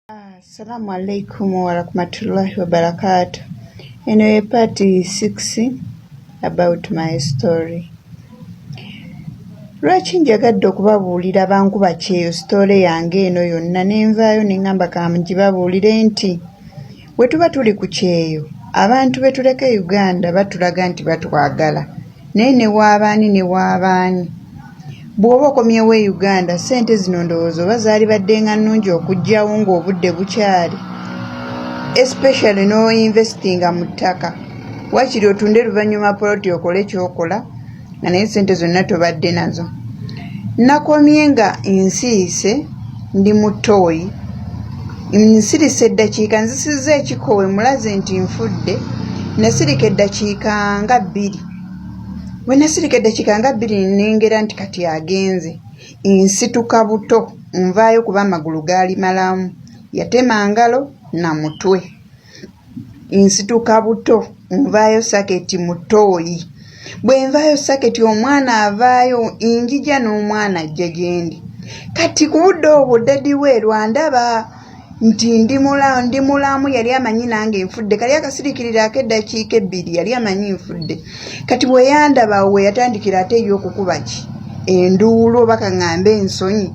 Assalamu alaikum wa rahmatullahi wa barakatuh. Eno part 6 about my story. Lwaki njagadde okubabuulira bankuba kyeyo story yange eno yonna nenvaayo neŋŋamba kamugibabuulire nti bwe tuba tuli ku kyeyo abantu be tuleka Uganda batulaga nti batwagala naye ne waabaani ne waabaani bw'oba okomyewo e Uganda ssente zino ndowooza oba zaali badde nga nnungi okugyawo ng'obudde bukyali, especially no investinga mu ttaka wakiri otunde luvannyuma poloti okole ky'okola nga naye ssente zonna tobadde nazo. Nakomye nga nsirise ndi mu ttooyi, nsirise eddakiika nzisizza ekikoowe mulaze nti nfudde, nasirika eddakiika nga 2. Bwe nasirika eddakiika nga 2 nnengera nti kati agenze, nsituka buto nvaayo kuba amagulu gaali malamu, yatema ngalo na mutwe. Nsituka buto nvaayo saketi mu ttooyi. Bwe nvaayo saketi omwana avaayo, njija n'omwana ajja gye ndi. Kati ku budde obwo daddi we lwandaba nti ndi mulamu yali amanyi nange nfudde, kali akasirikirira ak'eddakiika 2 yali amanyi nfudde. Kati bwe yandaba we yatandikira ate y'okukuba ki enduulu oba kaŋŋambe ensonyi.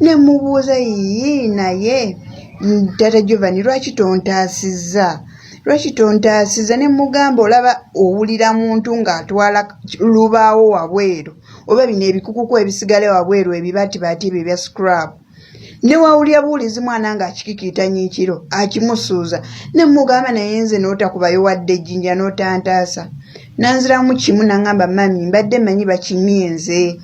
Ne mubuuza yii naye Tata Giovanni lwaki tontaasizza? Lwaki tontaasizza? Ne mugamba olaba owulira muntu ng'atwala lubaawo wabweru oba bino ebikukuku ebisigale wabweru ebibatibaati ebyo ebya scrap. Ne wawulya buulizi mwana ng'akikikiita nyiikiro akimusuuza. Ne mugamba naye nze n'otakubayo wadde ejjinja n'otantaasa. Nanziramu kimu n'aŋŋamba mami mbadde manyi bakimyenze.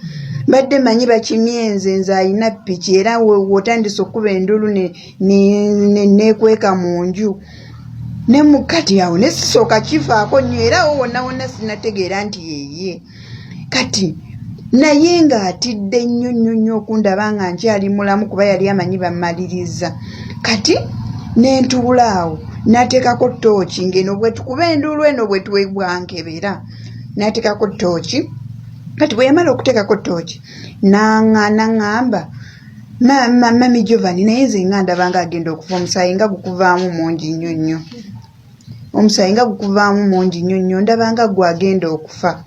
Mbadde manyi bakimyenze nze ayina ppiki era wotandise okkuba enduulu neekweka mu nju. Ne mukati awo ne sisooka kifaako nnyo era wonna wonna sinategeera nti yeye. Kati naye ng'atidde nnyo okundaba nga nkyali mulamu kuba yali amanyi bammaliriza. Kati ne ntuula awo n'ateekako ttooki ng'eno bwe tukuba enduulu eno bwe twebwankebera. N'ateekako ttooki. Kati bwe yamala okuteekako ttooki n'aŋŋamba mami Giovanni naye nze nga ndaba ng'agenda okufa, omusaayi nga gukuvaamu mungi nnyo. Omusaayi nga gukuvaamu mungi nnyo ndaba nga gwagenda okufa.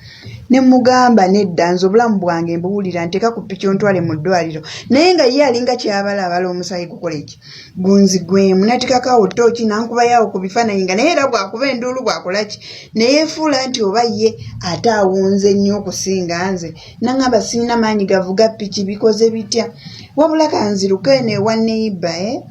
Ne mugamba nedda nze obulamu bwange mbuwulira nteeka ku ppiki ontwale mu ddwaliro. Naye nga ye alinga kyabalabala omusaayi gukola eki gunzigwemu. N'ateekako awo ttooki n'ankubayo ku bifaananyi nga naye era bwakuba enduulu bwakola ki ne yeefuula nti oba ye ate awunze nnyo okusinga nze. N'aŋŋamba sirina maanyi gavuga ppiki bikoze bitya wabula kanziruke eno ewa neighbour